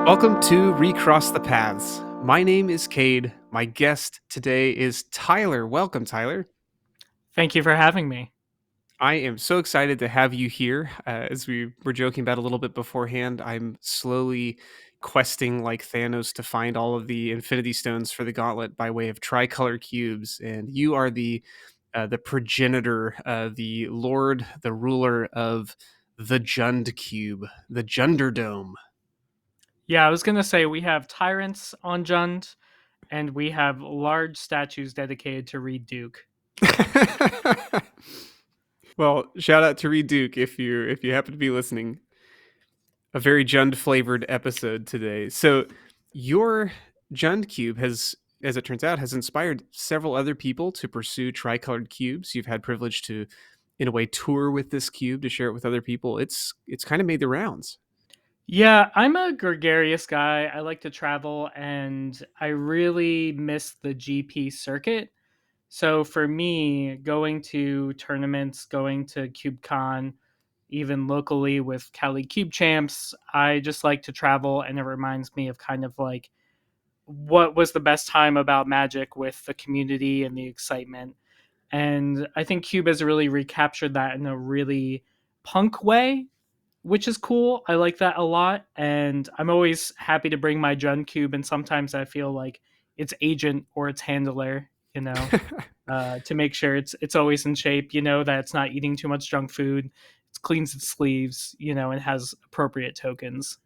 Welcome to Recross the Paths. My name is Cade. My guest today is Tyler. Welcome, Tyler. Thank you for having me. I am so excited to have you here. As we were joking about a little bit beforehand, I'm slowly questing like Thanos to find all of the Infinity Stones for the Gauntlet by way of tricolor cubes, and you are the progenitor, the lord, the ruler of the Jund Cube, the Junderdome. Yeah, I was going to say we have tyrants on Jund, and we have large statues dedicated to Reed Duke. Well, shout out to Reed Duke if you happen to be listening. A very Jund flavored episode today. So your Jund cube has, as it turns out, has inspired several other people to pursue tricolored cubes. You've had privilege to, in a way, tour with this cube to share it with other people. It's kind of made the rounds. Yeah, I'm a gregarious guy. I like to travel, and I really miss the GP circuit. So for me, going to tournaments, going to CubeCon, even locally with Cali Cube Champs, I just like to travel, and it reminds me of kind of like what was the best time about Magic with the community and the excitement. And I think Cube has really recaptured that in a really punk way, which is cool. I like that a lot. And I'm always happy to bring my Jun Cube. And sometimes I feel like its agent or its handler, to make sure it's always in shape, that it's not eating too much junk food. It cleans its sleeves, and has appropriate tokens.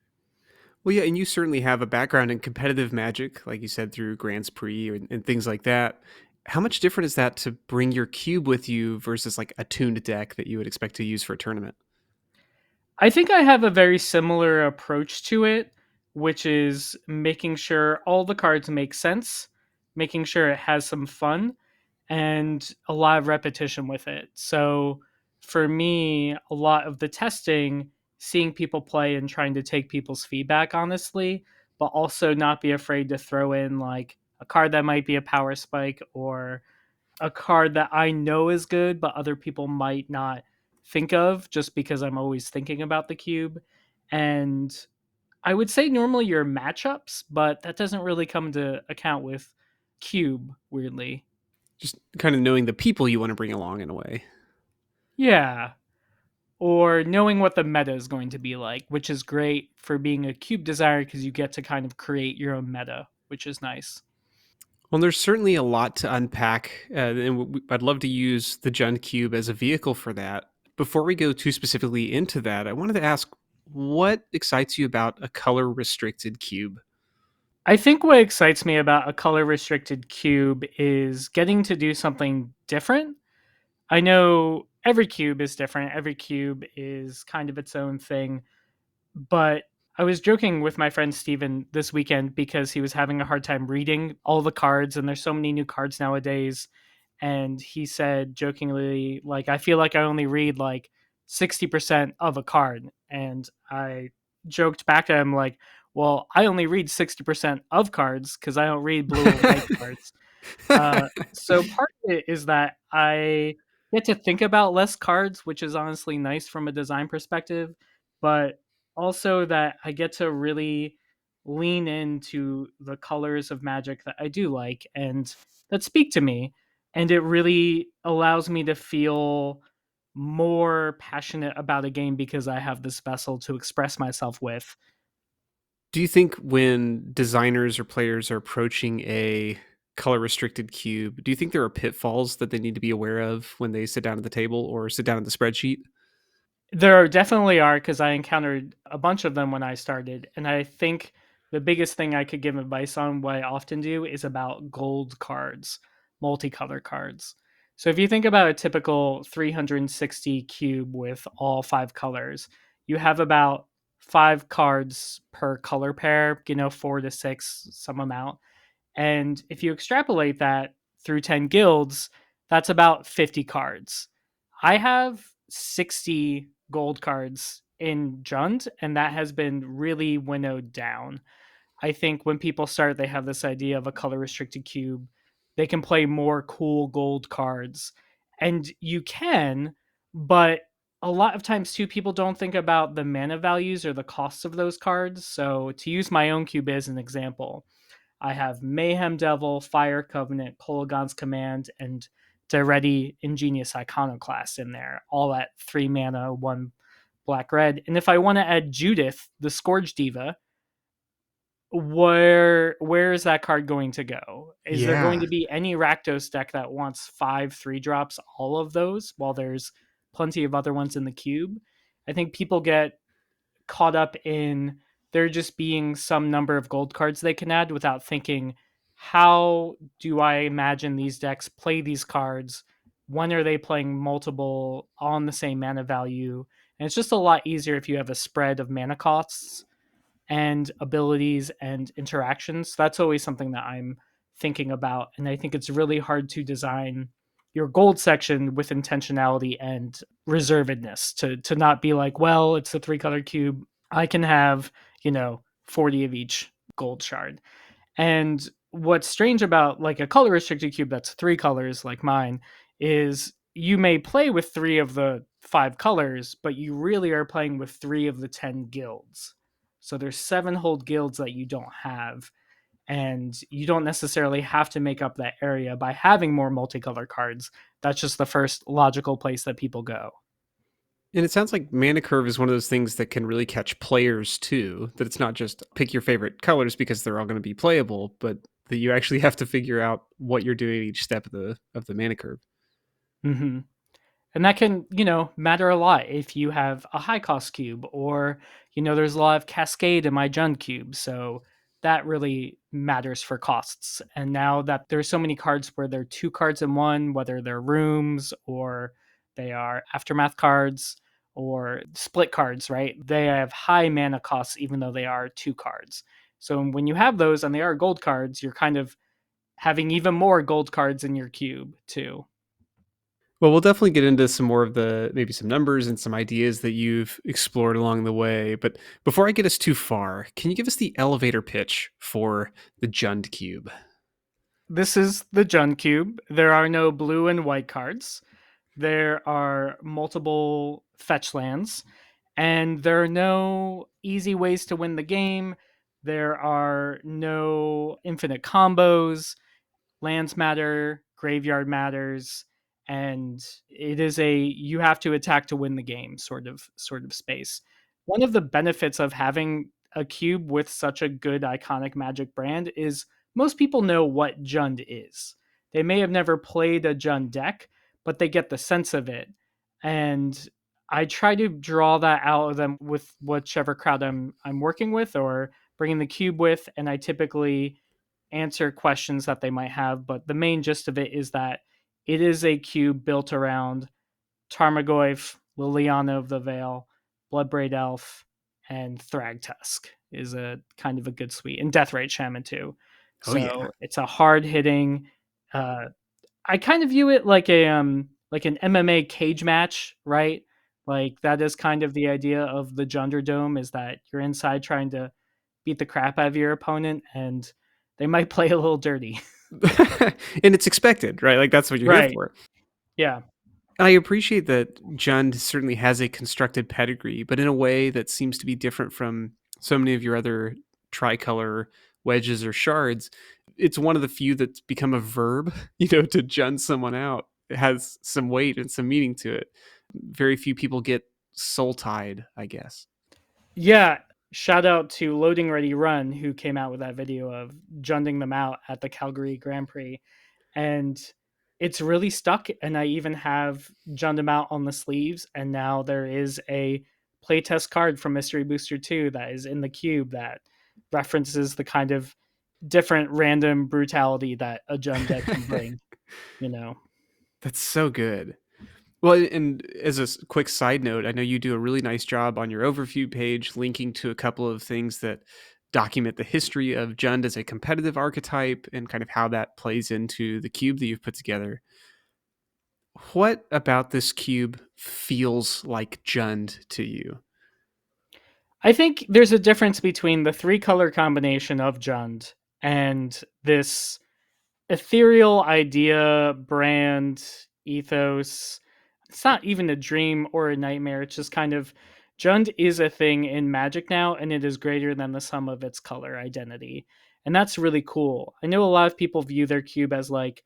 Well, yeah, and you certainly have a background in competitive Magic, like you said, through Grands Prix and things like that. How much different is that to bring your cube with you versus like a tuned deck that you would expect to use for a tournament? I think I have a very similar approach to it, which is making sure all the cards make sense, making sure it has some fun, and a lot of repetition with it. So for me, a lot of the testing, seeing people play and trying to take people's feedback honestly, but also not be afraid to throw in like a card that might be a power spike or a card that I know is good, but other people might not think of just because I'm always thinking about the cube. And I would say normally your matchups, but that doesn't really come to account with cube, weirdly. Just kind of knowing the people you want to bring along in a way. Yeah. Or knowing what the meta is going to be like, which is great for being a cube designer because you get to kind of create your own meta, which is nice. Well, there's certainly a lot to unpack, and I'd love to use the Jund Cube as a vehicle for that. Before we go too specifically into that, I wanted to ask what excites you about a color restricted cube? I think what excites me about a color restricted cube is getting to do something different. I know every cube is different. Every cube is kind of its own thing. But I was joking with my friend Steven this weekend because he was having a hard time reading all the cards, and there's so many new cards nowadays. And he said jokingly, like, I feel like I only read like 60% of a card. And I joked back at him, like, well, I only read 60% of cards because I don't read blue or white cards. So part of it is that I get to think about less cards, which is honestly nice from a design perspective, but also that I get to really lean into the colors of Magic that I do like and that speak to me. And it really allows me to feel more passionate about a game because I have this vessel to express myself with. Do you think when designers or players are approaching a color restricted cube, do you think there are pitfalls that they need to be aware of when they sit down at the table or sit down at the spreadsheet? There definitely are because I encountered a bunch of them when I started, and I think the biggest thing I could give advice on, what I often do, is about gold cards, multicolor cards. So if you think about a typical 360 cube with all five colors, you have about five cards per color pair, 4 to 6, some amount. And if you extrapolate that through 10 guilds, that's about 50 cards. I have 60 gold cards in Jund, and that has been really winnowed down. I think when people start, they have this idea of a color restricted cube. They can play more cool gold cards. And you can, but a lot of times too, people don't think about the mana values or the costs of those cards. So to use my own cube as an example, I have Mayhem Devil, Fire Covenant, Kolaghan's Command, and Daretti Ingenious Iconoclast in there, all at 3 mana, 1 black red. And if I want to add Judith, the Scourge Diva, where is that card going to go? Is there going Yeah. to be any Rakdos deck that wants 5 3 drops, all of those, while there's plenty of other ones in the cube? I think people get caught up in there just being some number of gold cards they can add without thinking, how do I imagine these decks play these cards? When are they playing multiple on the same mana value? And it's just a lot easier if you have a spread of mana costs and abilities and interactions. That's always something that I'm thinking about. And I think it's really hard to design your gold section with intentionality and reservedness to not be like, well, it's a 3 color cube. I can have, 40 of each gold shard. And what's strange about like a color restricted cube that's 3 colors like mine is you may play with 3 of the 5 colors, but you really are playing with 3 of the 10 guilds. So there's 7 whole guilds that you don't have, and you don't necessarily have to make up that area by having more multicolor cards. That's just the first logical place that people go. And it sounds like mana curve is one of those things that can really catch players too. That it's not just pick your favorite colors because they're all going to be playable, but that you actually have to figure out what you're doing each step of the mana curve. Mm-hmm. And that can, matter a lot if you have a high cost cube, or, there's a lot of cascade in my Jund cube. So that really matters for costs. And now that there's so many cards where they're 2 cards in one, whether they're rooms or they are aftermath cards or split cards, right? They have high mana costs, even though they are 2 cards. So when you have those and they are gold cards, you're kind of having even more gold cards in your cube too. Well, we'll definitely get into some more of the maybe some numbers and some ideas that you've explored along the way. But before I get us too far, can you give us the elevator pitch for the Jund Cube? This is the Jund Cube. There are no blue and white cards. There are multiple fetch lands, and there are no easy ways to win the game. There are no infinite combos. Lands matter, graveyard matters, and it is a you have to attack to win the game sort of space. One of the benefits of having a cube with such a good iconic Magic brand is most people know what Jund is. They may have never played a Jund deck, but they get the sense of it. And I try to draw that out of them with whichever crowd I'm working with or bringing the cube with, and I typically answer questions that they might have. But the main gist of it is that it is a cube built around Tarmogoyf, Liliana of the Veil, Bloodbraid Elf, and Thragtusk is a kind of a good suite, and Deathrite Shaman too. Oh yeah. So it's a hard hitting. Uh, I kind of view it like an MMA cage match, right? Like that is kind of the idea of the Junderdome, is that you're inside trying to beat the crap out of your opponent, and they might play a little dirty. And it's expected, right? Like that's what you're here Right. for. Yeah. I appreciate that Jund certainly has a constructed pedigree, but in a way that seems to be different from so many of your other tricolor wedges or shards. It's one of the few that's become a verb, to Jund someone out. It has some weight and some meaning to it. Very few people get soul tied, I guess. Yeah. Shout out to Loading Ready Run, who came out with that video of junding them out at the Calgary Grand Prix. And it's really stuck. And I even have jund them out on the sleeves. And now there is a playtest card from Mystery Booster 2 that is in the cube that references the kind of different random brutality that a jund deck can bring, you know. That's so good. Well, and as a quick side note, I know you do a really nice job on your overview page linking to a couple of things that document the history of Jund as a competitive archetype and kind of how that plays into the cube that you've put together. What about this cube feels like Jund to you? I think there's a difference between the 3 color combination of Jund and this ethereal idea, brand, ethos. it's not even a dream or a nightmare. It's just kind of Jund is a thing in Magic now, and it is greater than the sum of its color identity. And that's really cool. I know a lot of people view their cube as like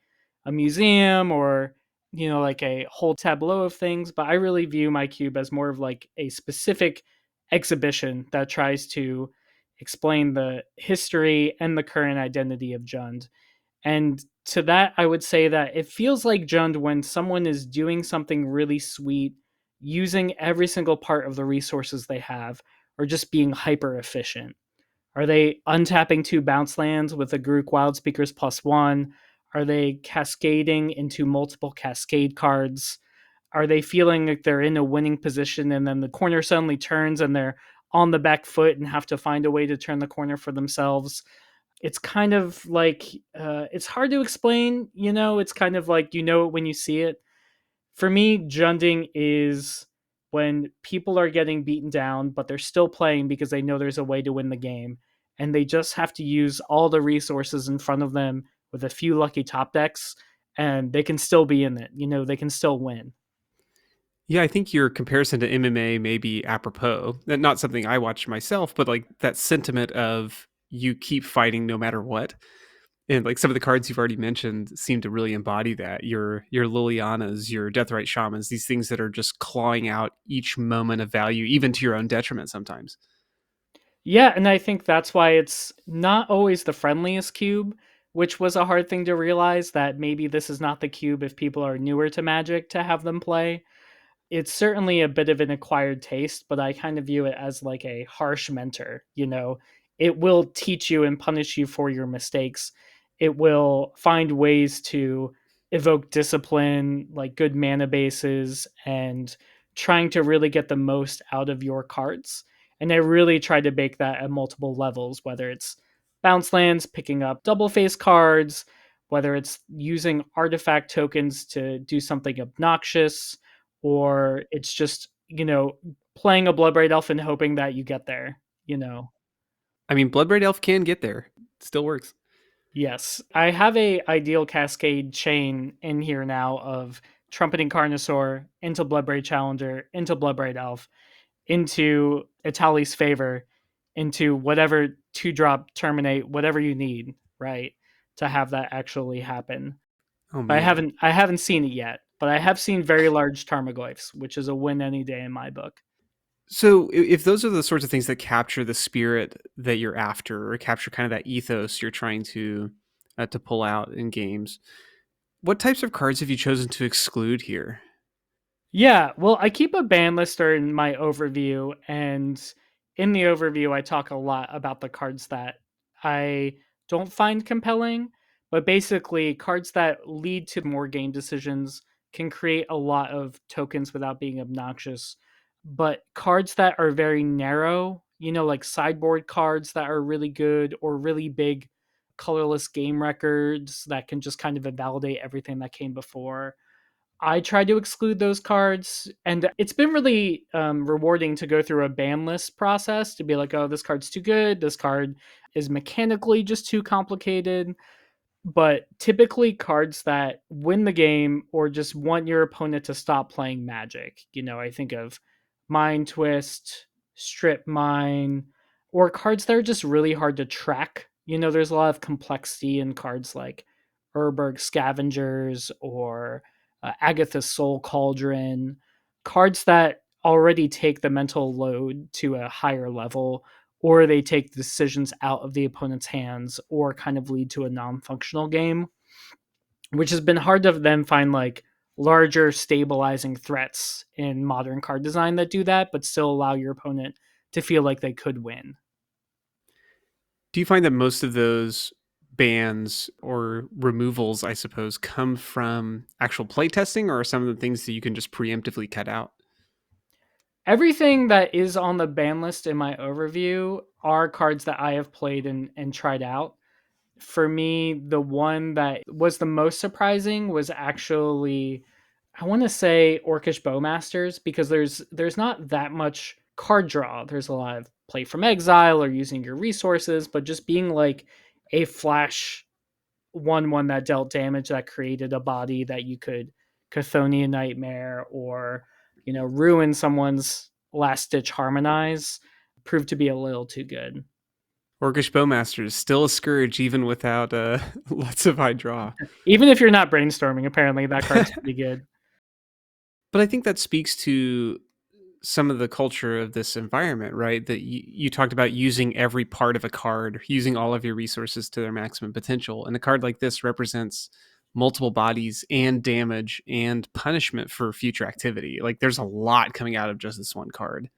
a museum or, like a whole tableau of things, but I really view my cube as more of like a specific exhibition that tries to explain the history and the current identity of Jund. And to that, I would say that it feels like Jund when someone is doing something really sweet, using every single part of the resources they have, or just being hyper efficient. Are they untapping two bounce lands with a Garuk Wild Speakers +1? Are they cascading into multiple cascade cards? Are they feeling like they're in a winning position and then the corner suddenly turns and they're on the back foot and have to find a way to turn the corner for themselves? It's kind of like it's hard to explain. It's kind of like it when you see it. For me, Junding is when people are getting beaten down, but they're still playing because they know there's a way to win the game, and they just have to use all the resources in front of them with a few lucky top decks, and they can still be in it. They can still win. Yeah, I think your comparison to MMA may be apropos. Not something I watch myself, but like that sentiment of you keep fighting no matter what. And like some of the cards you've already mentioned seem to really embody that. Your Lilianas, your Deathrite Shamans, these things that are just clawing out each moment of value, even to your own detriment sometimes. Yeah, and I think that's why it's not always the friendliest cube, which was a hard thing to realize that maybe this is not the cube if people are newer to Magic to have them play. It's certainly a bit of an acquired taste, but I kind of view it as like a harsh mentor. It will teach you and punish you for your mistakes. It will find ways to evoke discipline, like good mana bases, and trying to really get the most out of your cards. And I really try to bake that at multiple levels, whether it's bounce lands, picking up double face cards, whether it's using artifact tokens to do something obnoxious, or it's just playing a Bloodbraid Elf and hoping that you get there. I mean, Bloodbraid Elf can get there. It still works. Yes, I have a ideal cascade chain in here now of Trumpeting Carnosaur into Bloodbraid Challenger into Bloodbraid Elf into Itali's Favor into whatever 2-drop terminate whatever you need, right, to have that actually happen. Oh But I man. haven't I haven't seen it yet. But I have seen very large Tarmogoyfs, which is a win any day in my book. So if those are the sorts of things that capture the spirit that you're after, or capture kind of that ethos you're trying to pull out in games, what types of cards have you chosen to exclude here? Yeah, well, I keep a ban lister in my overview, and in the overview, I talk a lot about the cards that I don't find compelling, but basically, cards that lead to more game decisions can create a lot of tokens without being obnoxious. But cards that are very narrow, like sideboard cards that are really good or really big colorless game records that can just kind of invalidate everything that came before, I try to exclude those cards, and it's been really rewarding to go through a ban list process to be like, oh, this card's too good. This card is mechanically just too complicated. But typically, cards that win the game or just want your opponent to stop playing Magic. I think of Mind Twist, Strip Mine, or cards that are just really hard to track. There's a lot of complexity in cards like Urberg Scavengers or Agatha's Soul Cauldron, cards that already take the mental load to a higher level, or they take decisions out of the opponent's hands or kind of lead to a non-functional game, which has been hard to then find like larger stabilizing threats in modern card design that do that but still allow your opponent to feel like they could win. Do you find that most of those bans or removals, I suppose, come from actual playtesting, or are some of the things that you can just preemptively cut out? Everything that is on the ban list in my overview are cards that I have played and tried out. For me, the one that was the most surprising was actually, I want to say, Orcish Bowmasters, because there's not that much card draw. There's a lot of play from exile or using your resources, but just being like a flash 1/1 that dealt damage that created a body that you could Chthonian Nightmare or, ruin someone's last ditch harmonize proved to be a little too good. Orcish Bowmaster is still a scourge even without lots of high draw. Even if you're not brainstorming, apparently that card's pretty good. But I think that speaks to some of the culture of this environment, right? That you talked about using every part of a card, using all of your resources to their maximum potential. And a card like this represents multiple bodies and damage and punishment for future activity. Like there's a lot coming out of just this one card.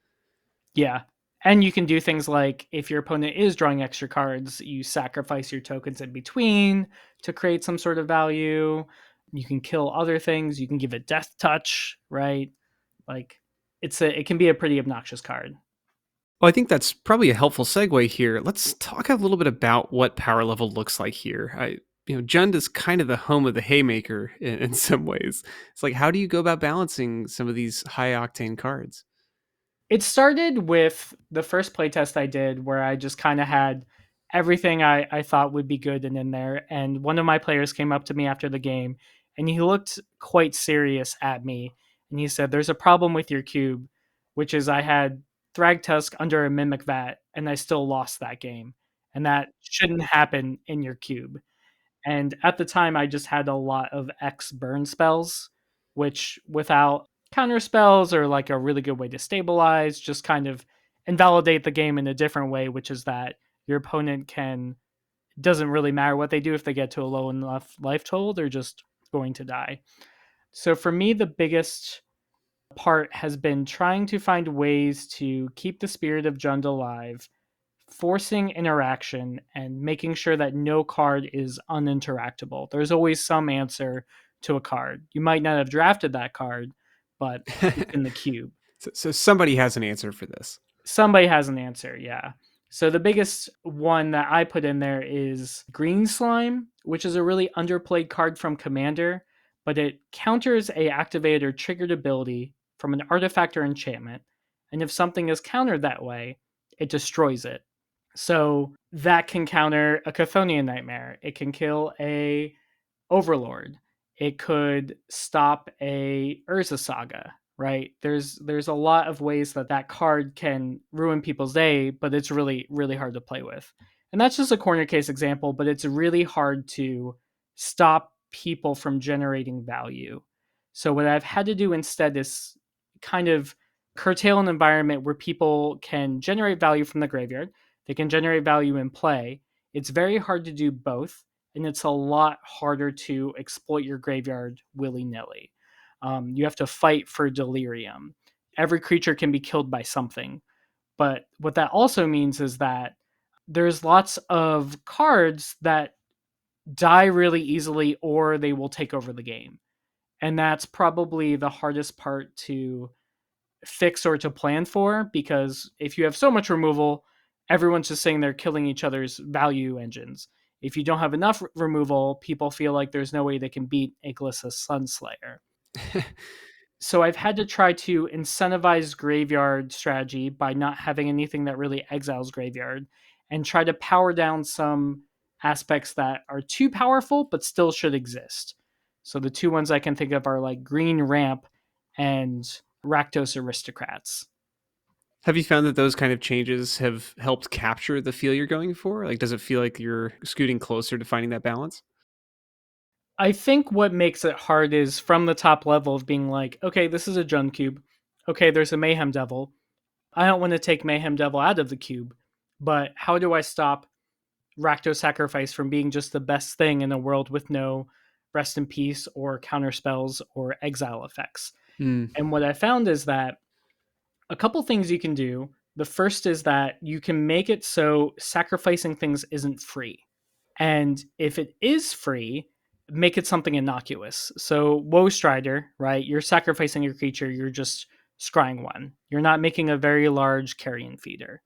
Yeah. And you can do things like if your opponent is drawing extra cards, you sacrifice your tokens in between to create some sort of value. You can kill other things. You can give it death touch, right? Like it can be a pretty obnoxious card. Well, I think that's probably a helpful segue here. Let's talk a little bit about what power level looks like here. Jund is kind of the home of the haymaker in some ways. It's like, how do you go about balancing some of these high octane cards? It started with the first playtest I did where I just kind of had everything I thought would be good and in there. And one of my players came up to me after the game and he looked quite serious at me. And he said, "There's a problem with your cube," which is I had Thragtusk under a Mimic Vat and I still lost that game. And that shouldn't happen in your cube. And at the time, I just had a lot of X burn spells, which without counter spells or like a really good way to stabilize, just kind of invalidate the game in a different way, which is that your opponent can, doesn't really matter what they do if they get to a low enough life total, they're just going to die. So for me, the biggest part has been trying to find ways to keep the spirit of Jund alive, forcing interaction and making sure that no card is uninteractable. There's always some answer to a card. You might not have drafted that card, but it's in the cube. So somebody has an answer for this. Somebody has an answer, yeah. So the biggest one that I put in there is Green Slime, which is a really underplayed card from Commander, but it counters a activated or triggered ability from an artifact or enchantment. And if something is countered that way, it destroys it. So that can counter a Chthonian Nightmare. It can kill a Overlord. It could stop a Urza Saga, right? There's a lot of ways that that card can ruin people's day, but it's really really hard to play with. And that's just a corner case example, but it's really hard to stop people from generating value. So what I've had to do instead is kind of curtail an environment where people can generate value from the graveyard. They can generate value in play. It's very hard to do both, and it's a lot harder to exploit your graveyard willy nilly. You have to fight for delirium. Every creature can be killed by something. But what that also means is that there's lots of cards that die really easily or they will take over the game. And that's probably the hardest part to fix or to plan for, because if you have so much removal, everyone's just sitting there killing each other's value engines. If you don't have enough removal, people feel like there's no way they can beat Iglis's Sunslayer. So I've had to try to incentivize graveyard strategy by not having anything that really exiles graveyard and try to power down some aspects that are too powerful but still should exist. So the two ones I can think of are like Green Ramp and Rakdos Aristocrats. Have you found that those kind of changes have helped capture the feel you're going for? Like, does it feel like you're scooting closer to finding that balance? I think what makes it hard is from the top level of being like, okay, this is a Jund cube. Okay, there's a Mayhem Devil. I don't want to take Mayhem Devil out of the cube, but how do I stop Rakdos Sacrifice from being just the best thing in a world with no rest in peace or counter spells or exile effects? Mm. And what I found is that a couple things you can do. The first is that you can make it so sacrificing things isn't free. And if it is free, make it something innocuous. So Woe Strider, right? You're sacrificing your creature, you're just scrying one. You're not making a very large carrion feeder.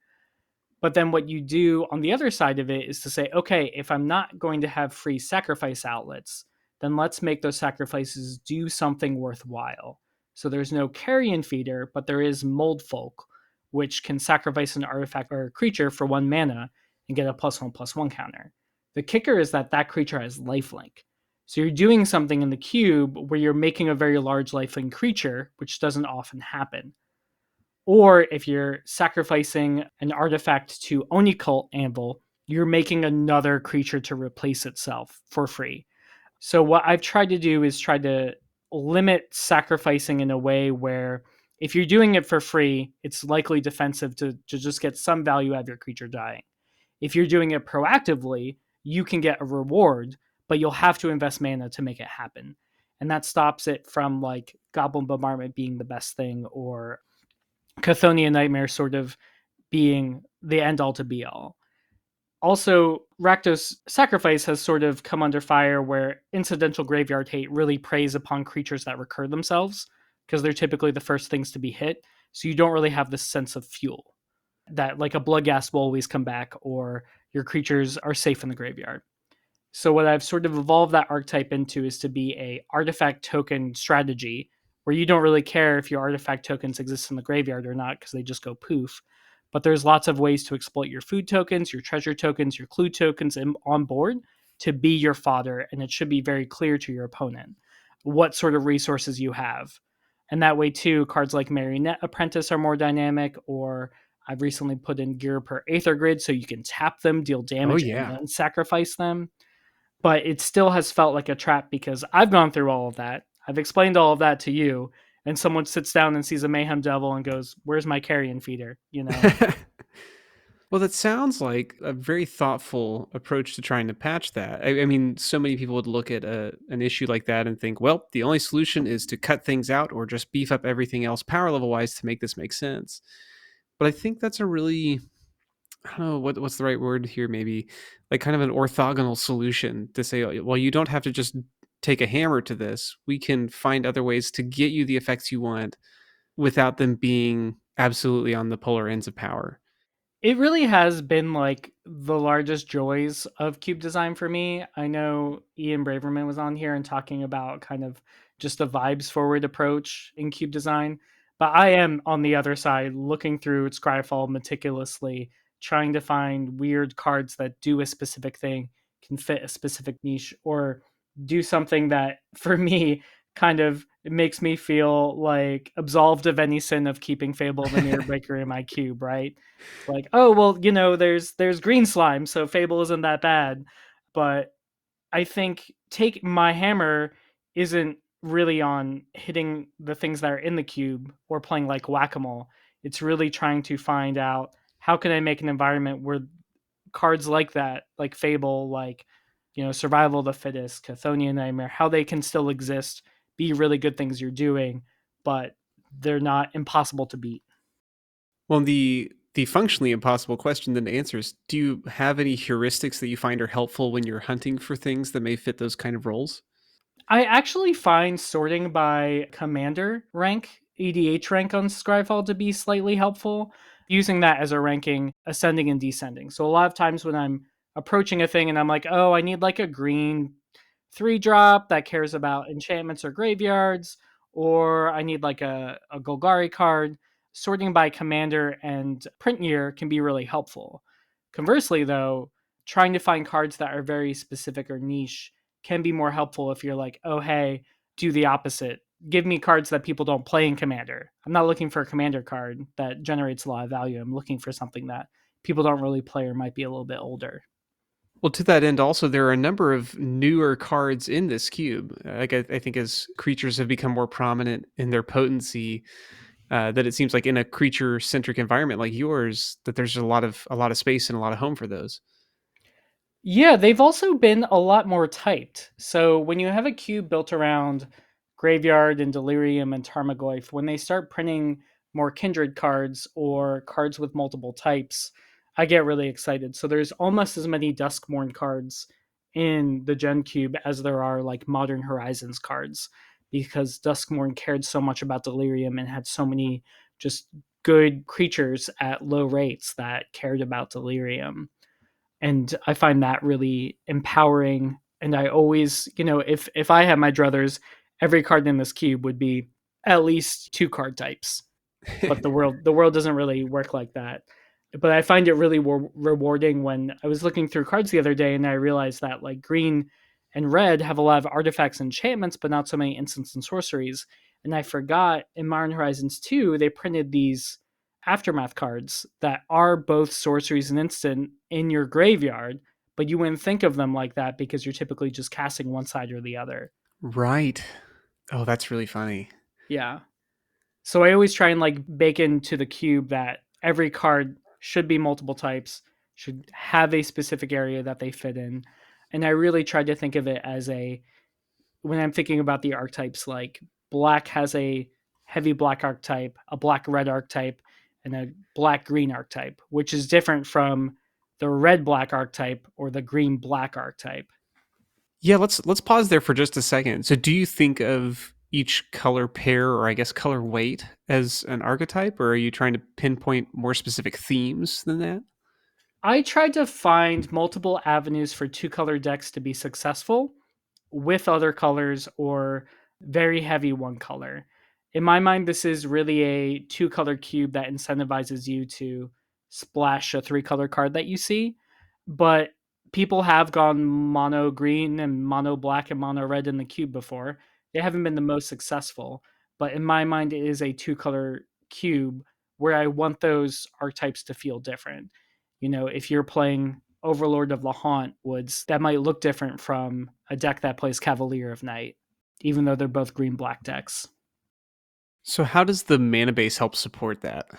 But then what you do on the other side of it is to say, okay, if I'm not going to have free sacrifice outlets, then let's make those sacrifices do something worthwhile. So there's no carrion feeder, but there is Mold Folk, which can sacrifice an artifact or a creature for 1 mana and get a +1/+1 counter. The kicker is that that creature has lifelink. So you're doing something in the cube where you're making a very large lifelink creature, which doesn't often happen. Or if you're sacrificing an artifact to Oni Cult Anvil, you're making another creature to replace itself for free. So what I've tried to do is try to limit sacrificing in a way where if you're doing it for free, it's likely defensive to just get some value out of your creature dying. If you're doing it proactively, you can get a reward, but you'll have to invest mana to make it happen. And that stops it from like Goblin Bombardment being the best thing or Chthonian Nightmare sort of being the end all to be all. Also, Rakdos Sacrifice has sort of come under fire where incidental graveyard hate really preys upon creatures that recur themselves because they're typically the first things to be hit. So you don't really have this sense of fuel that like a Bloodghast will always come back or your creatures are safe in the graveyard. So what I've sort of evolved that archetype into is to be a artifact token strategy where you don't really care if your artifact tokens exist in the graveyard or not because they just go poof. But there's lots of ways to exploit your food tokens, your treasure tokens, your clue tokens on board to be your fodder, and it should be very clear to your opponent what sort of resources you have. And that way too, cards like Marionette Apprentice are more dynamic, or I've recently put in Gear per Aether Grid so you can tap them, deal Oh damage, and yeah. then sacrifice them, but it still has felt like a trap because I've gone through all of that. I've explained all of that to you, and someone sits down and sees a Mayhem Devil and goes, "Where's my carrion feeder?" You know. Well, that sounds like a very thoughtful approach to trying to patch that. I mean, so many people would look at an issue like that and think, well, the only solution is to cut things out or just beef up everything else power level wise to make this make sense. But I think that's a really, I don't know what's the right word here, maybe like kind of an orthogonal solution to say, "Oh, well, you don't have to just take a hammer to this. We can find other ways to get you the effects you want without them being absolutely on the polar ends of power." It really has been like the largest joys of cube design for me. I know Ian Braverman was on here and talking about kind of just a vibes forward approach in cube design. But I am on the other side looking through Scryfall meticulously, trying to find weird cards that do a specific thing, can fit a specific niche, or do something that for me kind of makes me feel like absolved of any sin of keeping Fable the Mirror Breaker in my cube, right? It's like, oh well, there's green slime, so Fable isn't that bad. But I think take my hammer isn't really on hitting the things that are in the cube or playing like whack-a-mole. It's really trying to find out how can I make an environment where cards like that, like Fable, like Survival of the Fittest, Chthonian Nightmare, how they can still exist, be really good things you're doing, but they're not impossible to beat. Well, the functionally impossible question then to answer is, do you have any heuristics that you find are helpful when you're hunting for things that may fit those kind of roles? I actually find sorting by commander rank, EDH rank on Scryfall to be slightly helpful, using that as a ranking, ascending and descending. So a lot of times when I'm approaching a thing and I'm like, oh, I need like a green 3 drop that cares about enchantments or graveyards, or I need like a Golgari card, sorting by commander and print year can be really helpful. Conversely, though, trying to find cards that are very specific or niche can be more helpful if you're like, oh, hey, do the opposite. Give me cards that people don't play in Commander. I'm not looking for a Commander card that generates a lot of value. I'm looking for something that people don't really play or might be a little bit older. Well, to that end, also, there are a number of newer cards in this cube. Like I think as creatures have become more prominent in their potency, that it seems like in a creature-centric environment like yours, that there's a lot of space and a lot of home for those. Yeah, they've also been a lot more typed. So when you have a cube built around Graveyard and Delirium and Tarmogoyf, when they start printing more Kindred cards or cards with multiple types, I get really excited. So there's almost as many Duskmourn cards in the Gen Cube as there are like Modern Horizons cards because Duskmourn cared so much about Delirium and had so many just good creatures at low rates that cared about Delirium, and I find that really empowering. And I always, if I had my druthers, every card in this cube would be at least 2 card types. But the world doesn't really work like that. But I find it really rewarding when I was looking through cards the other day and I realized that like green and red have a lot of artifacts and enchantments, but not so many instants and sorceries. And I forgot in Modern Horizons 2, they printed these aftermath cards that are both sorceries and instant in your graveyard, but you wouldn't think of them like that because you're typically just casting one side or the other. Right. Oh, that's really funny. Yeah. So I always try and like bake into the cube that every card should be multiple types, should have a specific area that they fit in. And I really tried to think of it as a, when I'm thinking about the archetypes, like black has a heavy black archetype, a black red archetype, and a black green archetype, which is different from the red black archetype or the green black archetype. Yeah, let's pause there for just a second. So do you think of each color pair or I guess color weight as an archetype, or are you trying to pinpoint more specific themes than that? I tried to find multiple avenues for two color decks to be successful with other colors or very heavy one color. In my mind, this is really a two color cube that incentivizes you to splash a three color card that you see. But people have gone mono green and mono black and mono red in the cube before. They haven't been the most successful. But in my mind, it is a two color cube where I want those archetypes to feel different. You know, if you're playing Overlord of the Haunt Woods, that might look different from a deck that plays Cavalier of Night, even though they're both green black decks. So how does the mana base help support that?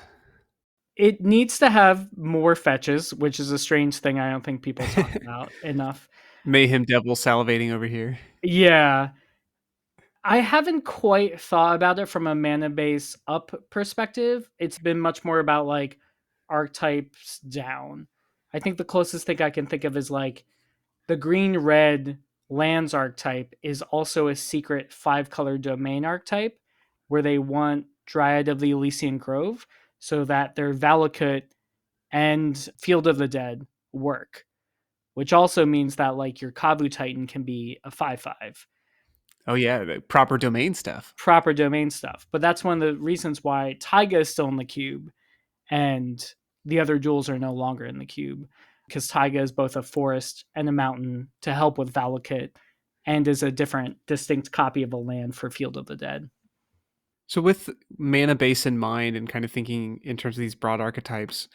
It needs to have more fetches, which is a strange thing I don't think people talk about enough. Mayhem Devil salivating over here. Yeah, I haven't quite thought about it from a mana base up perspective. It's been much more about like archetypes down. I think the closest thing I can think of is like the green red lands archetype is also a secret five color domain archetype where they want Dryad of the Elysian Grove so that their Valakut and Field of the Dead work, which also means that like your Kavu Titan can be a 5/5 Oh yeah, the proper domain stuff. proper domain stuff. But that's one of the reasons why Taiga is still in the cube and the other jewels are no longer in the cube because Taiga is both a forest and a mountain to help with Valakut and is a different, distinct copy of a land for Field of the Dead. So with mana base in mind and kind of thinking in terms of these broad archetypes,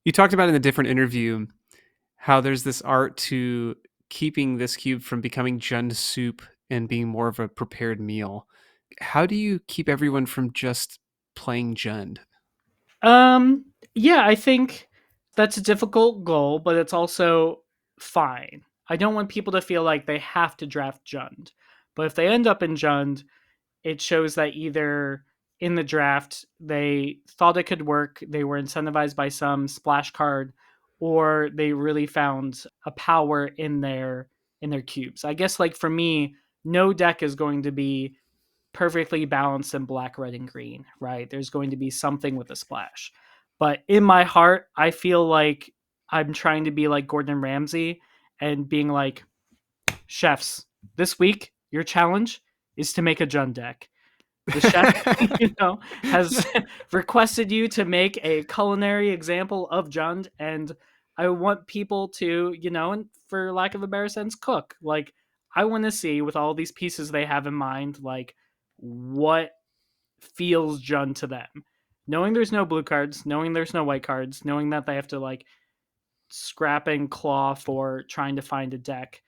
you talked about in a different interview how there's this art to keeping this cube from becoming Jund soup and being more of a prepared meal. How do you keep everyone from just playing Jund? Um, yeah, I think that's a difficult goal, but it's also fine. I don't want people to feel like they have to draft Jund. But if they end up in Jund, it shows that either in the draft they thought it could work, they were incentivized by some splash card, or they really found a power in their cubes. I guess like for me, no deck is going to be perfectly balanced in black, red, and green, right? There's going to be something with a splash. But in my heart, I feel like I'm trying to be like Gordon Ramsay and being like, chefs, this week, your challenge is to make a Jund deck. The chef, has requested you to make a culinary example of Jund, and I want people to, and for lack of a better sense, cook. Like, I want to see with all these pieces they have in mind, like what feels Jund to them. Knowing there's no blue cards, knowing there's no white cards, knowing that they have to like scrap and claw for trying to find a deck.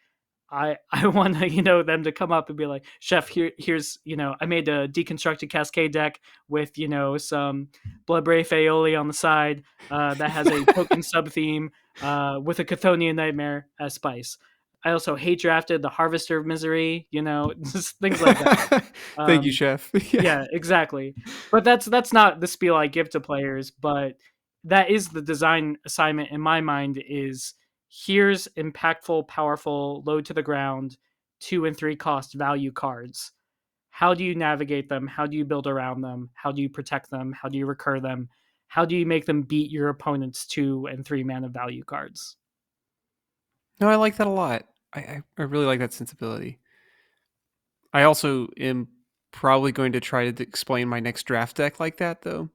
I want to them to come up and be like, chef, here's I made a deconstructed Cascade deck with some Blood Brave Aioli on the side that has a token sub theme with a Chthonian Nightmare as spice. I also hate drafted the Harvester of Misery, just things like that. Thank you, um, chef. Yeah. yeah, exactly. But that's not the spiel I give to players, but that is the design assignment in my mind is here's impactful, powerful, low to the ground, 2 and 3 cost value cards. How do you navigate them? How do you build around them? How do you protect them? How do you recur them? How do you make them beat your opponent's 2 and 3 mana value cards? No, I like that a lot. I really like that sensibility. I also am probably going to try to explain my next draft deck like that, though.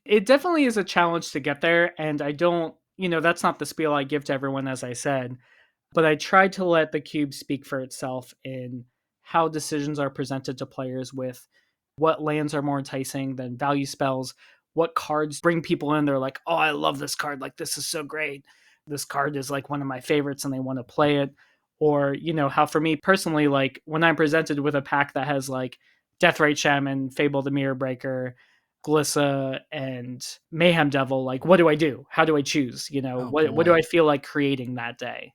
It definitely is a challenge to get there, and I don't, that's not the spiel I give to everyone, as I said. but I tried to let the cube speak for itself in how decisions are presented to players with what lands are more enticing than value spells, what cards bring people in. They're like, oh, I love this card. Like, this is so great. This card is like one of my favorites and they want to play it. Or, how for me personally, like when I'm presented with a pack that has like Deathrite Shaman, Fable the Mirror Breaker, Glissa, and Mayhem Devil, like what do I do? How do I choose? Oh What do boy. I feel like creating that day?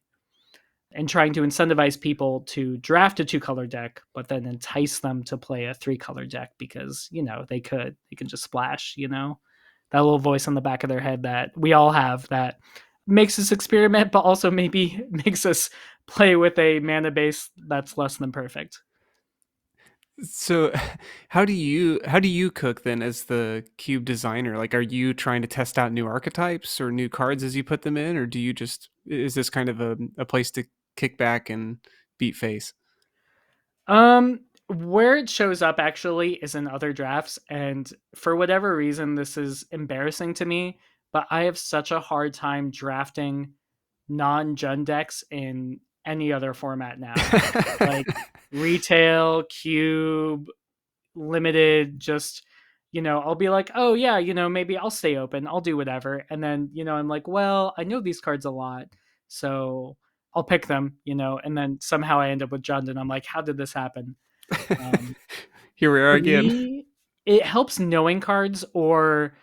And trying to incentivize people to draft a 2-color deck, but then entice them to play a 3-color deck because, they can just splash, that little voice on the back of their head that we all have that makes us experiment, but also maybe makes us play with a mana base that's less than perfect. So how do you cook then as the cube designer? Like, are you trying to test out new archetypes or new cards as you put them in, or do you just is this kind of a place to kick back and beat face? Where it shows up actually is in other drafts, and for whatever reason, this is embarrassing to me, but I have such a hard time drafting non-Jund decks in any other format now. Like retail, cube, limited, just I'll be like, oh yeah, maybe I'll stay open, I'll do whatever. And then, I'm like, well, I know these cards a lot, so I'll pick them, and then somehow I end up with Jund and I'm like, how did this happen? Um, Here we are for again. me, it helps knowing cards, or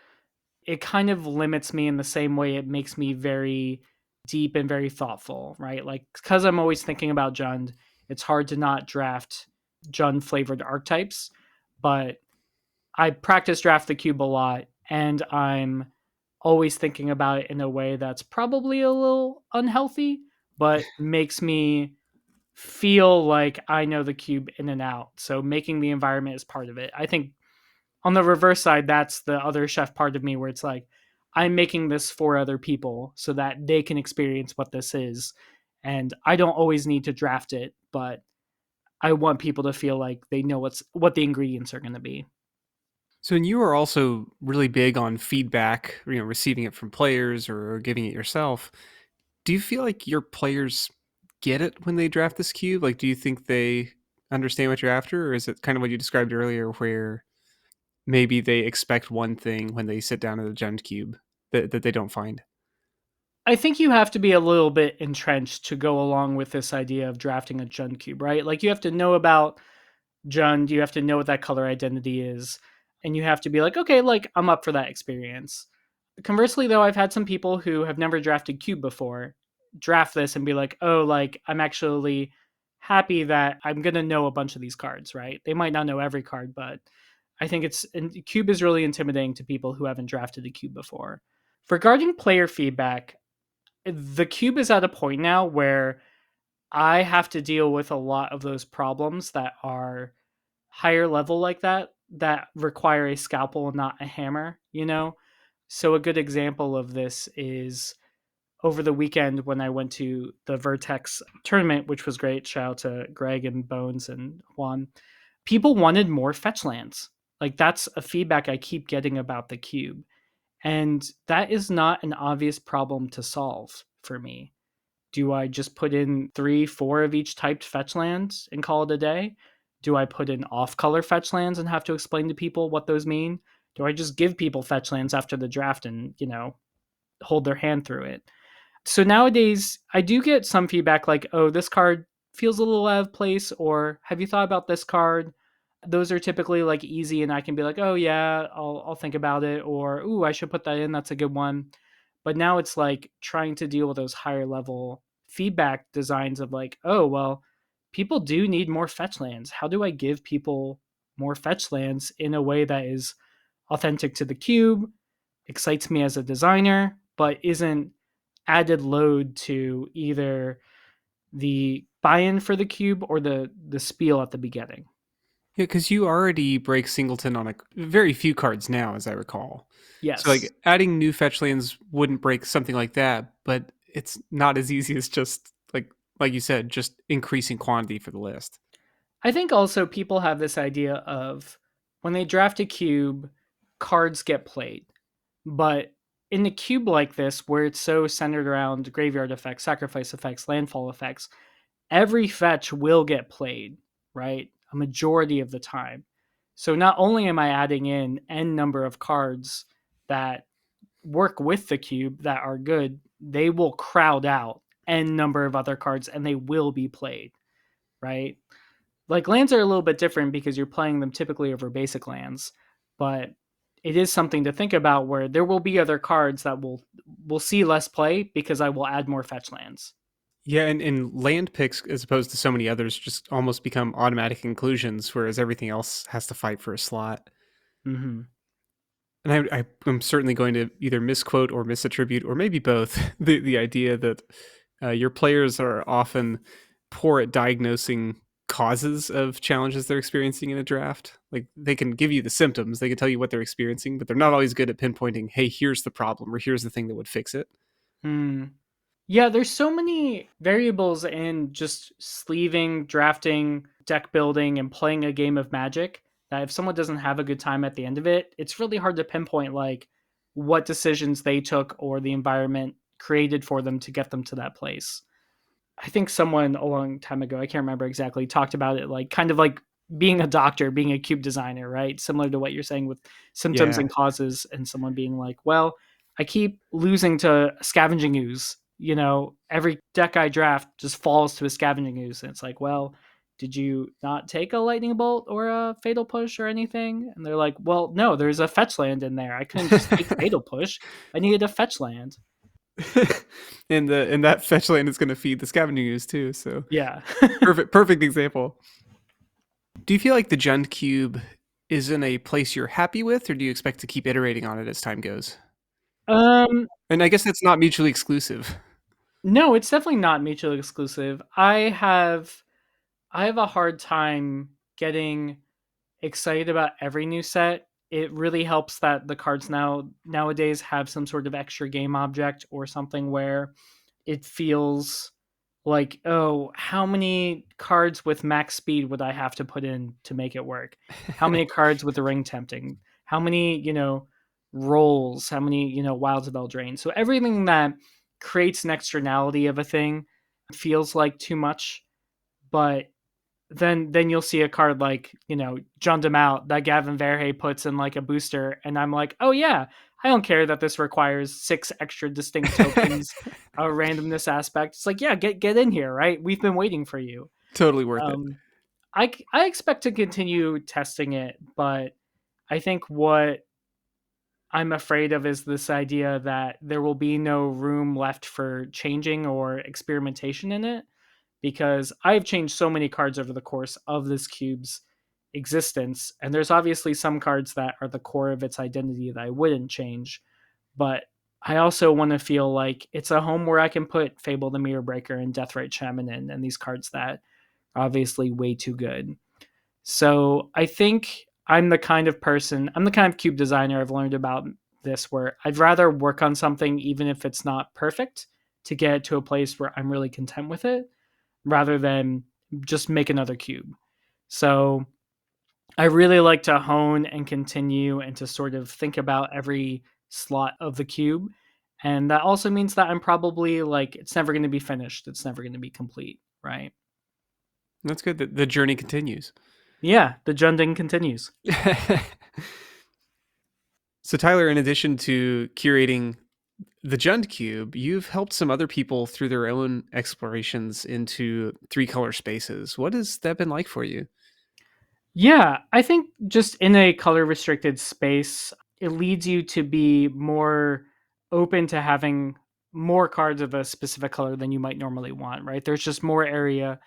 it kind of limits me in the same way it makes me very deep and very thoughtful, right? Like, because I'm always thinking about Jund, it's hard to not draft Jund flavored archetypes. But I practice draft the cube a lot, and I'm always thinking about it in a way that's probably a little unhealthy, but makes me feel like I know the cube in and out. So making the environment is part of it. I think on the reverse side, that's the other chef part of me where it's like, I'm making this for other people so that they can experience what this is. And I don't always need to draft it, but I want people to feel like they know what the ingredients are going to be. So, and you are also really big on feedback, receiving it from players or giving it yourself. Do you feel like your players get it when they draft this cube? Like, do you think they understand what you're after, or is it kind of what you described earlier, where maybe they expect one thing when they sit down at a Gem cube that they don't find? I think you have to be a little bit entrenched to go along with this idea of drafting a Jund cube, right? Like you have to know about Jund, you have to know what that color identity is, and you have to be like, okay, like I'm up for that experience. Conversely, though, I've had some people who have never drafted cube before draft this and be like, oh, like I'm actually happy that I'm gonna know a bunch of these cards, right? They might not know every card, but I think cube is really intimidating to people who haven't drafted a cube before. Regarding player feedback, the cube is at a point now where I have to deal with a lot of those problems that are higher level like that require a scalpel and not a hammer, So a good example of this is over the weekend when I went to the Vertex tournament, which was great. Shout out to Greg and Bones and Juan. People wanted more fetch lands. Like that's a feedback I keep getting about the cube. And that is not an obvious problem to solve for me. Do I just put in 3, 4 of each typed fetch lands and call it a day? Do I put in off color fetch lands and have to explain to people what those mean? Do I just give people fetch lands after the draft and, hold their hand through it? So nowadays, I do get some feedback like, oh, this card feels a little out of place, or have you thought about this card? Those are typically like easy, and I can be like, oh, yeah, I'll think about it, or, ooh, I should put that in. That's a good one. But now it's like trying to deal with those higher level feedback designs of like, oh, well, people do need more fetch lands. How do I give people more fetch lands in a way that is authentic to the cube, excites me as a designer, but isn't added load to either the buy-in for the cube or the spiel at the beginning. Yeah, because you already break singleton on a very few cards now, as I recall. So, Yes. like, adding new fetch lands wouldn't break something like that, but it's not as easy as just like you said, just increasing quantity for the list. I think also people have this idea of when they draft a cube, cards get played. But in a cube like this, where it's so centered around graveyard effects, sacrifice effects, landfall effects, every fetch will get played, right? A majority of the time. So not only am I adding in n number of cards that work with the cube that are good, they will crowd out n number of other cards and they will be played, right? Like lands are a little bit different because you're playing them typically over basic lands, but it is something to think about where there will be other cards that will see less play because I will add more fetch lands. Yeah, and land picks, as opposed to so many others, just almost become automatic inclusions, whereas everything else has to fight for a slot. Hmm. And I'm certainly going to either misquote or misattribute, or maybe both, the idea that your players are often poor at diagnosing causes of challenges they're experiencing in a draft. Like they can give you the symptoms, they can tell you what they're experiencing, but they're not always good at pinpointing, hey, here's the problem, or here's the thing that would fix it. Hmm. Yeah, there's so many variables in just sleeving, drafting, deck building, and playing a game of Magic that if someone doesn't have a good time at the end of it, it's really hard to pinpoint like what decisions they took or the environment created for them to get them to that place. I think someone a long time ago, I can't remember exactly, talked about it like kind of like being a doctor, being a cube designer, right? Similar to what you're saying with symptoms Yeah. and causes, and someone being like, well, I keep losing to scavenging ooze. You know, every deck I draft just falls to a scavenging ooze. And it's like, well, did you not take a lightning bolt or a fatal push or anything? And they're like, well, no, there's a fetch land in there. I couldn't just take fatal push. I needed a fetch land. And that fetch land is going to feed the scavenging ooze too. So Yeah. perfect example. Do you feel like the Jund cube is in a place you're happy with, or do you expect to keep iterating on it as time goes? um, And I guess that's not mutually exclusive. No, it's definitely not mutually exclusive. I have a hard time getting excited about every new set. It really helps that the cards nowadays have some sort of extra game object or something where it feels like, oh, how many cards with max speed would I have to put in to make it work? How many cards with the ring tempting? How many, rolls? How many, wilds of Eldraine? So everything that creates an externality of a thing feels like too much, but then you'll see a card like, Junderdome out that Gavin Verhey puts in like a booster, and I'm like, oh yeah, I don't care that this requires 6 extra distinct tokens, a randomness aspect. It's like, yeah, get in here, right? We've been waiting for you. Totally worth it. Um, I expect to continue testing it, but I think what I'm afraid of is this idea that there will be no room left for changing or experimentation in it, because I've changed so many cards over the course of this cube's existence, and there's obviously some cards that are the core of its identity that I wouldn't change, but I also want to feel like it's a home where I can put Fable the Mirror Breaker and Deathrite Shaman in, and these cards that are obviously way too good. So I think I'm the kind of cube designer I've learned about this where I'd rather work on something even if it's not perfect to get it to a place where I'm really content with it rather than just make another cube. So I really like to hone and continue and to sort of think about every slot of the cube. And that also means that I'm probably like, it's never going to be finished. It's never going to be complete. Right. That's good that the journey continues. Yeah. The Junding continues. So, Tyler, in addition to curating the Jund Cube, you've helped some other people through their own explorations into three color spaces. What has that been like for you? Yeah, I think just in a color restricted space, it leads you to be more open to having more cards of a specific color than you might normally want, right? There's just more area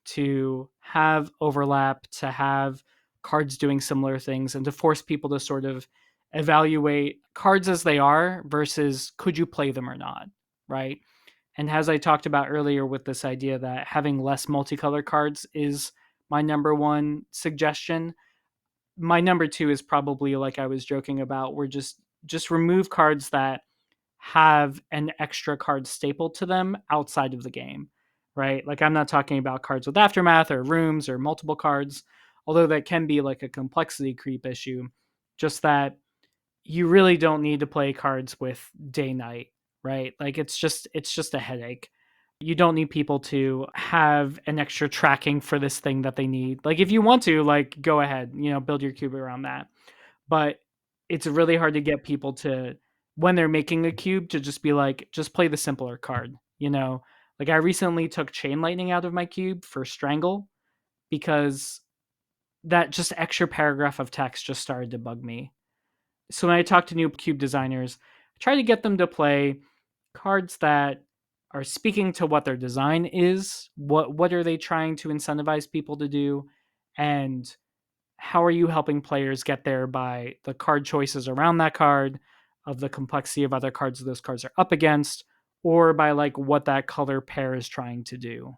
to have overlap, to have cards doing similar things, and to force people to sort of evaluate cards as they are versus could you play them or not, right? And as I talked about earlier with this idea that having less multicolor cards is my number one suggestion. My number two is probably like I was joking about, where just remove cards that have an extra card staple to them outside of the game, right? Like I'm not talking about cards with aftermath or rooms or multiple cards, although that can be like a complexity creep issue. Just that you really don't need to play cards with day night, right? Like it's just a headache. You don't need people to have an extra tracking for this thing that they need. Like if you want to, like go ahead, build your cube around that. But it's really hard to get people to, when they're making a cube, to just be like, just play the simpler card, Like I recently took chain lightning out of my cube for strangle because that just extra paragraph of text just started to bug me. So when I talk to new cube designers, I try to get them to play cards that are speaking to what their design is. What are they trying to incentivize people to do, and how are you helping players get there by the card choices around that card, of the complexity of other cards those cards are up against, or by like what that color pair is trying to do.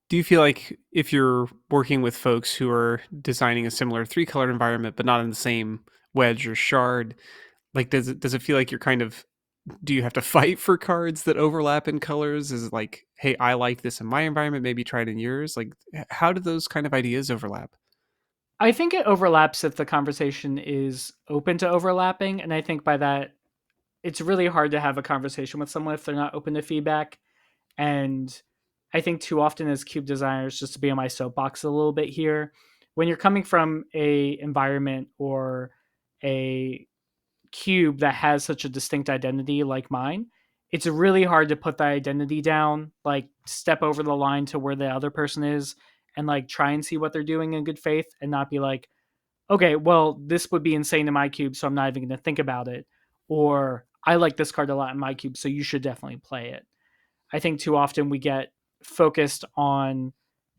Do you feel like if you're working with folks who are designing a similar three-color environment, but not in the same wedge or shard, like does it feel like you're kind of do you have to fight for cards that overlap in colors? Is it like, hey, I like this in my environment, maybe try it in yours? Like, how do those kind of ideas overlap? I think it overlaps if the conversation is open to overlapping, and I think by that it's really hard to have a conversation with someone if they're not open to feedback. And I think too often as cube designers, just to be on my soapbox a little bit here, when you're coming from a environment or a cube that has such a distinct identity like mine, it's really hard to put that identity down, like step over the line to where the other person is and like try and see what they're doing in good faith and not be like, okay, well, this would be insane in my cube, so I'm not even going to think about it. Or I like this card a lot in my cube, so you should definitely play it. I think too often we get focused on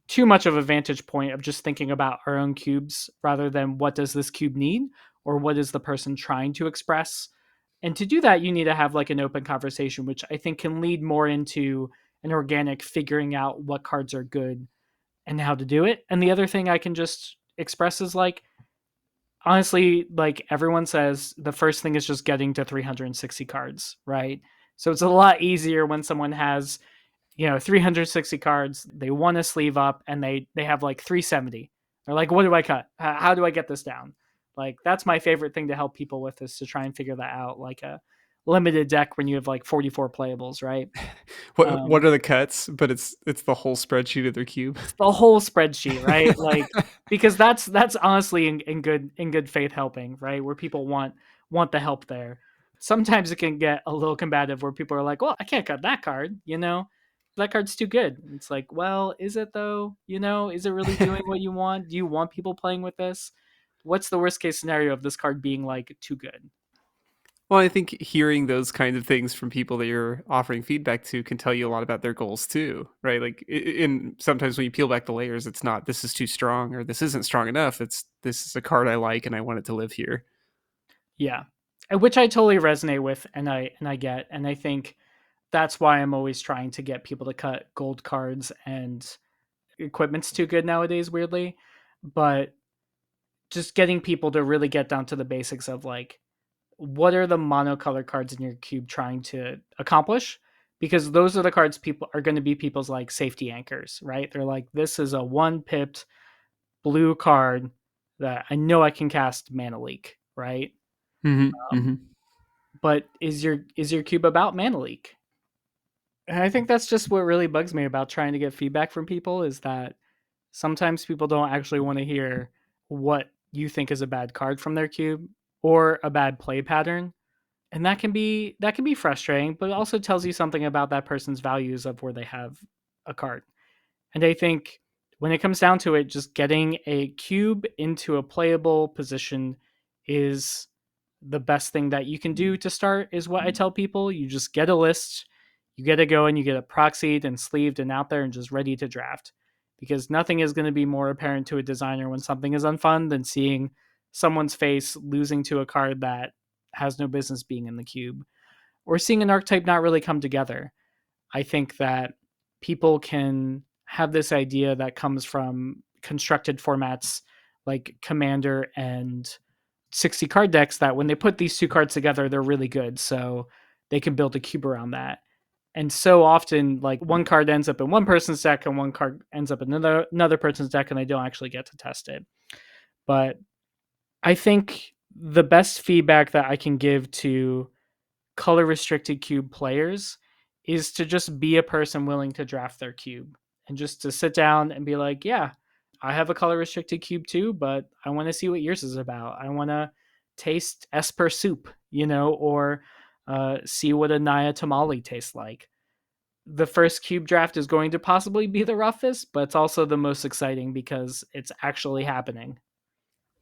too much of a vantage point of just thinking about our own cubes rather than what does this cube need or what is the person trying to express. And to do that, you need to have like an open conversation, which I think can lead more into an organic figuring out what cards are good and how to do it. And the other thing I can just express is like, honestly, like everyone says, the first thing is just getting to 360 cards, right? So it's a lot easier when someone has 360 cards, they want to sleeve up, and they have like 370. They're like, what do I cut? How do I get this down? Like that's my favorite thing to help people with, is to try and figure that out, like a limited deck when you have like 44 playables, right? What are the cuts? But it's the whole spreadsheet of their cube. It's the whole spreadsheet, right? Like because that's honestly in good faith helping, right? Where people want the help there. Sometimes it can get a little combative where people are like, well, I can't cut that card, that card's too good. It's like, well, is it though? Is it really doing what you want? Do you want people playing with this? What's the worst case scenario of this card being like too good? Well, I think hearing those kinds of things from people that you're offering feedback to can tell you a lot about their goals too, right? Like, in sometimes when you peel back the layers, it's not this is too strong or this isn't strong enough. It's this is a card I like and I want it to live here. Yeah. Which I totally resonate with, and I get. And I think that's why I'm always trying to get people to cut gold cards, and equipment's too good nowadays, weirdly. But just getting people to really get down to the basics of like, what are the monocolor cards in your cube trying to accomplish? Because those are the cards people are going to be people's like safety anchors, right? They're like, this is a one pipped blue card that I know I can cast Mana Leak, right? Mm-hmm, mm-hmm. But is your cube about Mana Leak? And I think that's just what really bugs me about trying to get feedback from people, is that sometimes people don't actually want to hear what you think is a bad card from their cube or a bad play pattern. And that can be frustrating, but it also tells you something about that person's values of where they have a card. And I think when it comes down to it, just getting a cube into a playable position is the best thing that you can do to start, is what I tell people. You just get a list, you get it going, you get it proxied and sleeved and out there and just ready to draft. Because nothing is going to be more apparent to a designer when something is unfun than seeing someone's face losing to a card that has no business being in the cube, or seeing an archetype not really come together. I think that people can have this idea that comes from constructed formats like Commander and 60 card decks, that when they put these two cards together, they're really good. So they can build a cube around that. And so often, like one card ends up in one person's deck and one card ends up in another person's deck, and they don't actually get to test it. But I think The best feedback that I can give to color restricted cube players is to just be a person willing to draft their cube and just to sit down and be like, yeah, I have a color restricted cube too, but I want to see what yours is about. I want to taste Esper soup, or see what a Naya tamale tastes like. The first cube draft is going to possibly be the roughest, but it's also the most exciting because it's actually happening.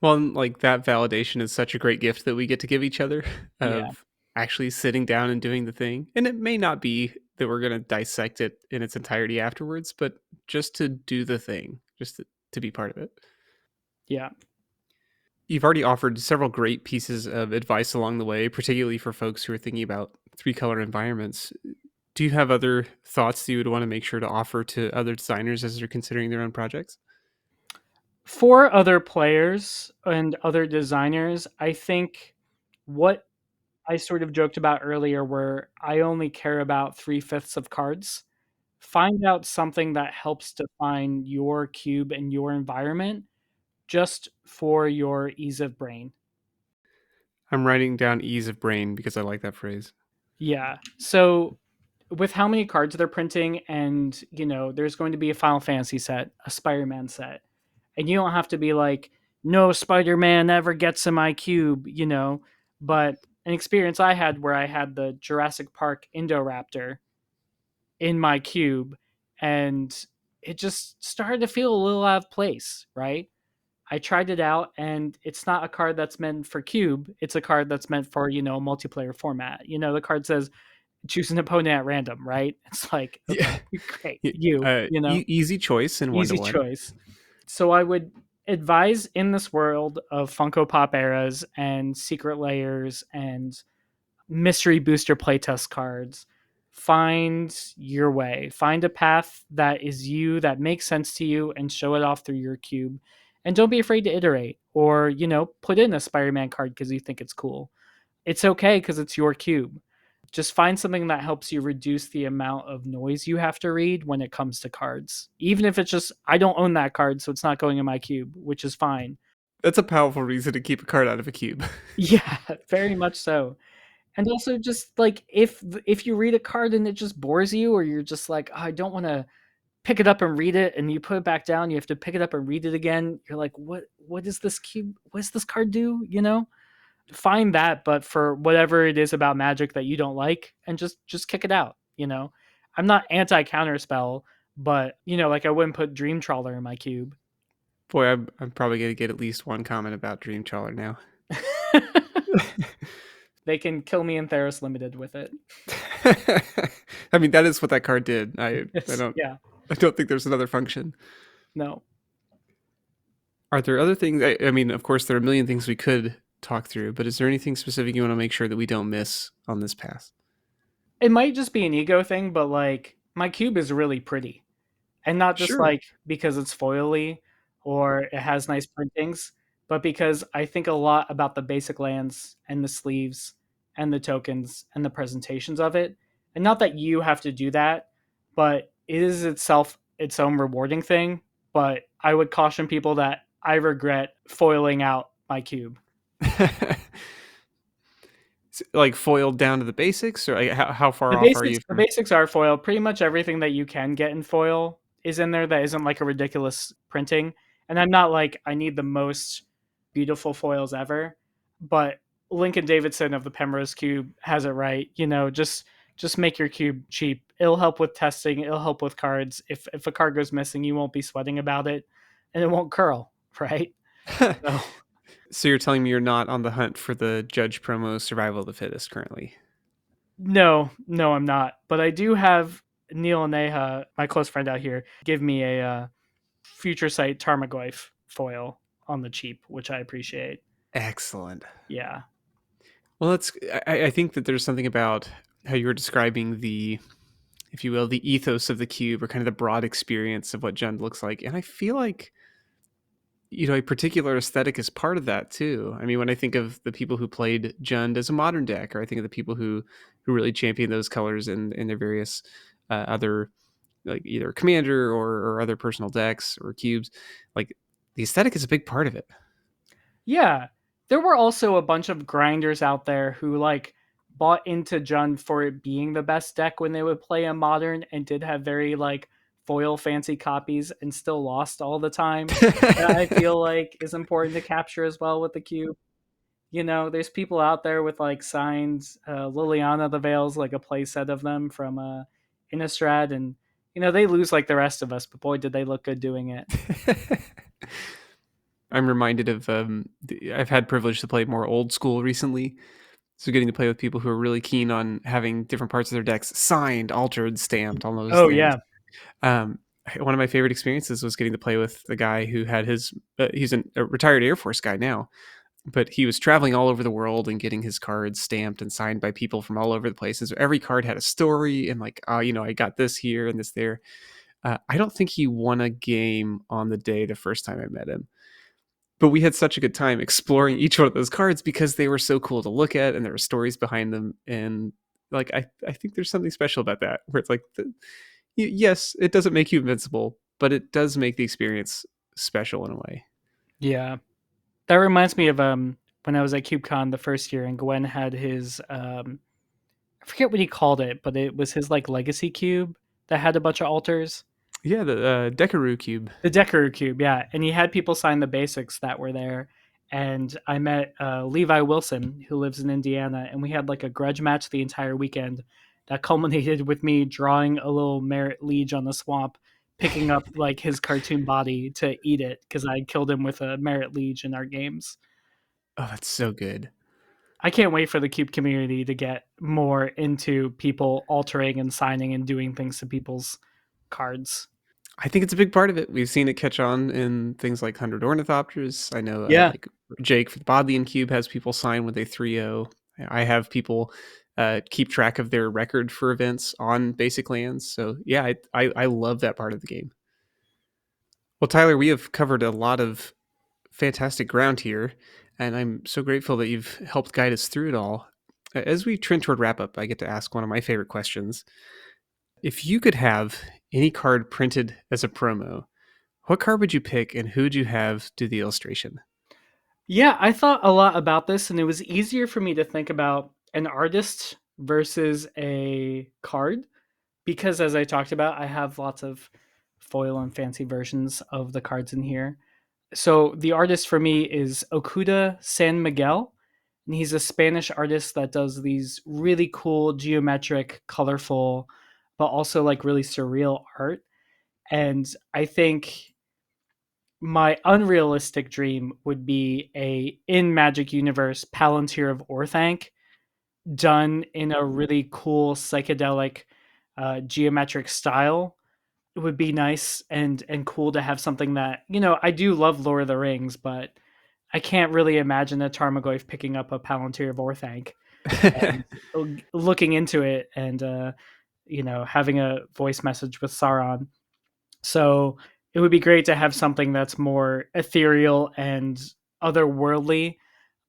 Well, and, like, that validation is such a great gift that we get to give each other Yeah. of actually sitting down and doing the thing. And it may not be that we're going to dissect it in its entirety afterwards, but just to do the thing, just to be part of it. Yeah. You've already offered several great pieces of advice along the way, particularly for folks who are thinking about three color environments. Do you have other thoughts that you would want to make sure to offer to other designers as they're considering their own projects? For other players and other designers, I think what I sort of joked about earlier, where I only care about three-fifths of cards. Find out something that helps define your cube and your environment just for your ease of brain. I'm writing down ease of brain because I like that phrase. Yeah. So with how many cards they're printing, and there's going to be a Final Fantasy set, a Spider-Man set, and you don't have to be like, no Spider-Man ever gets in my cube, but an experience I had where I had the Jurassic Park Indoraptor in my cube, and it just started to feel a little out of place, right? I tried it out, and it's not a card that's meant for cube. It's a card that's meant for, multiplayer format. The card says choose an opponent at random, right? It's like, okay, Yeah. great. Yeah, easy choice and one to Easy one. choice. So I would advise, in this world of Funko Pop eras and secret layers and mystery booster playtest cards, find your way. Find a path that is you, that makes sense to you, and show it off through your cube. And don't be afraid to iterate or, put in a Spider Man card because you think it's cool. It's okay because it's your cube. Just find something that helps you reduce the amount of noise you have to read when it comes to cards. Even if it's just, I don't own that card, so it's not going in my cube, which is fine. That's a powerful reason to keep a card out of a cube. Yeah, very much so. And also, just like, if you read a card and it just bores you, or you're just like, oh, I don't want to pick it up and read it, and you put it back down, you have to pick it up and read it again. You're like, what does this cube? What does this card do? Find that, but for whatever it is about Magic that you don't like, and just kick it out. I'm not anti counterspell, but like, I wouldn't put Dream Trawler in my cube. Boy, I'm probably gonna get at least one comment about Dream Trawler now. They can kill me in Theros Limited with it. I mean, that is what that card did. I It's, don't yeah, I don't think there's another function. no. Are there other things? I mean, of course, there are a million things we could talk through, but is there anything specific you want to make sure that we don't miss on this pass? It might just be an ego thing, but like, my cube is really pretty. And not just Sure. like because it's foily or it has nice printings, but because I think a lot about the basic lands and the sleeves and the tokens and the presentations of it. And not that you have to do that, but it is itself its own rewarding thing. But I would caution people that I regret foiling out my cube. Like foiled down to the basics, or like how far The off are basics you the from? basics are foil. Pretty much everything that you can get in foil is in there that isn't like a ridiculous printing. And I'm not like I need the most beautiful foils ever, but Lincoln Davidson of the Pemrose Cube has it right. Just make your cube cheap. It'll help with testing, it'll help with cards. If a card goes missing, you won't be sweating about it and it won't curl, right? So So you're telling me you're not on the hunt for the Judge promo Survival of the Fittest currently? no, no, I'm not. But I do have Neil and Neha, my close friend out here, give me a future sight Tarmogoyf foil on the cheap, which I appreciate. Excellent. Yeah. Well, I think that there's something about how you were describing the, if you will, the ethos of the cube, or kind of the broad experience of what Jund looks like. And I feel like, a particular aesthetic is part of that too. I mean, when I think of the people who played Jund as a modern deck, or I think of the people who really champion those colors in their various other, like either commander or other personal decks or cubes, like the aesthetic is a big part of it. Yeah. There were also a bunch of grinders out there who like bought into Jund for it being the best deck when they would play a modern and did have very like foil fancy copies and still lost all the time. That I feel like is important to capture as well with the cube. You know, there's people out there with like signs, Liliana the Veils, like a play set of them from Innistrad, and you know they lose like the rest of us, but boy, did they look good doing it. I'm reminded of I've had privilege to play more old school recently, so getting to play with people who are really keen on having different parts of their decks signed, altered, stamped, all those Oh things. yeah, Um, one of my favorite experiences was getting to play with the guy who had his. He's a retired Air Force guy now, but he was traveling all over the world and getting his cards stamped and signed by people from all over the places. Every card had a story and like, oh, I got this here and this there. I don't think he won a game on the day the first time I met him, but we had such a good time exploring each one of those cards because they were so cool to look at and there were stories behind them. And like, I think there's something special about that where it's like, yes, it doesn't make you invincible, but it does make the experience special in a way. yeah. That reminds me of when I was at CubeCon the first year, and Gwen had his I forget what he called it, but it was his like legacy cube that had a bunch of altars. Yeah, the Dekaroo cube. The Decker cube, yeah, and he had people sign the basics that were there. And I met Levi Wilson, who lives in Indiana, and we had like a grudge match the entire weekend that culminated with me drawing a little Merit Liege on the swamp, picking up like his cartoon body to eat it because I killed him with a Merit Liege in our games. Oh, that's so good. I can't wait for the Cube community to get more into people altering and signing and doing things to people's cards. I think it's a big part of it. We've seen it catch on in things like 100 Ornithopters. I know Yeah. like Jake for the Bodleian Cube has people sign when they 3-0. I have people keep track of their record for events on basic lands. So yeah, I love that part of the game. Well, Tyler, we have covered a lot of fantastic ground here, and I'm so grateful that you've helped guide us through it all. As we trend toward wrap up, I get to ask one of my favorite questions. If you could have any card printed as a promo, what card would you pick and who would you have do the illustration? Yeah, I thought a lot about this, and it was easier for me to think about an artist versus a card because, as I talked about, I have lots of foil and fancy versions of the cards in here. So, the artist for me is Okuda San Miguel, and he's a Spanish artist that does these really cool, geometric, colorful, but also like really surreal art. And I think my unrealistic dream would be a in Magic Universe Palantir of Orthanc done in a really cool psychedelic geometric style. It would be nice and cool to have something that, you know, I do love Lord of the Rings, but I can't really imagine a Tarmogoyf picking up a Palantir of Orthanc and looking into it and you know, having a voice message with Sauron. So it would be great to have something that's more ethereal and otherworldly.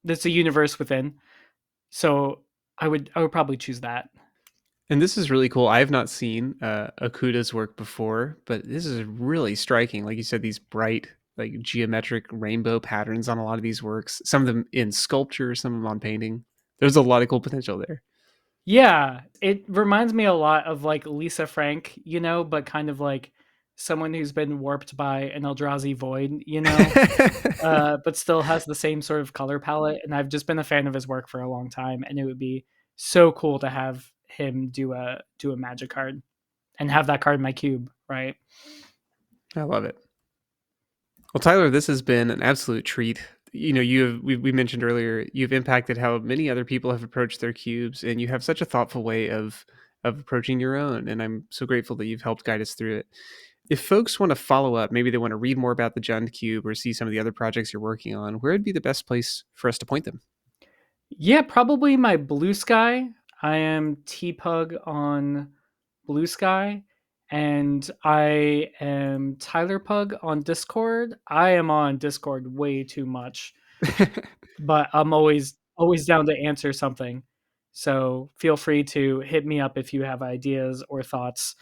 That's a universe within. So I would probably choose that. And this is really cool. I have not seen Okuda's work before, but this is really striking. Like you said, these bright, like geometric rainbow patterns on a lot of these works. Some of them in sculpture, some of them on painting. There's a lot of cool potential there. Yeah, it reminds me a lot of like Lisa Frank, you know, but kind of like someone who's been warped by an Eldrazi void, you know, but still has the same sort of color palette. And I've just been a fan of his work for a long time, and it would be so cool to have him do a magic card and have that card in my cube, right? I love it. Well, Tyler, this has been an absolute treat. We mentioned earlier you've impacted how many other people have approached their cubes, and you have such a thoughtful way of approaching your own. And I'm so grateful that you've helped guide us through it. If folks want to follow up, maybe they want to read more about the Jund Cube or see some of the other projects you're working on, where would be the best place for us to point them? Yeah, probably my Blue Sky. I am T Pug on Blue Sky, and I am Tyler Pug on Discord. I am on Discord way too much, but I'm always down to answer something. So feel free to hit me up if you have ideas or thoughts,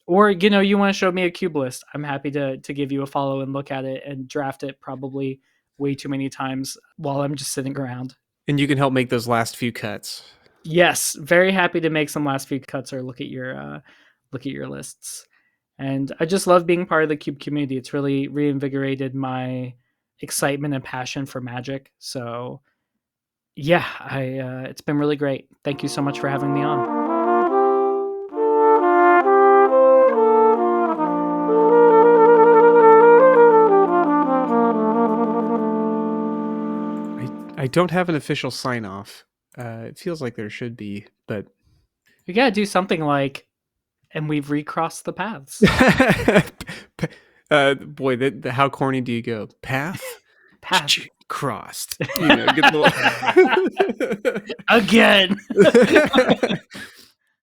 or you know you want to show me a cube list. I'm happy to give you a follow and look at it and draft it probably way too many times while I'm just sitting around. And you can help make those last few cuts. Yes, very happy to make some last few cuts or look at your lists. And I just love being part of the Cube community. It's really reinvigorated my excitement and passion for Magic. So yeah, it's been really great. Thank you so much for having me on. I don't have an official sign off. It feels like there should be, but We gotta do something like, and we've recrossed the paths. Boy, how corny do you go? Path Path crossed. You know, get the again. little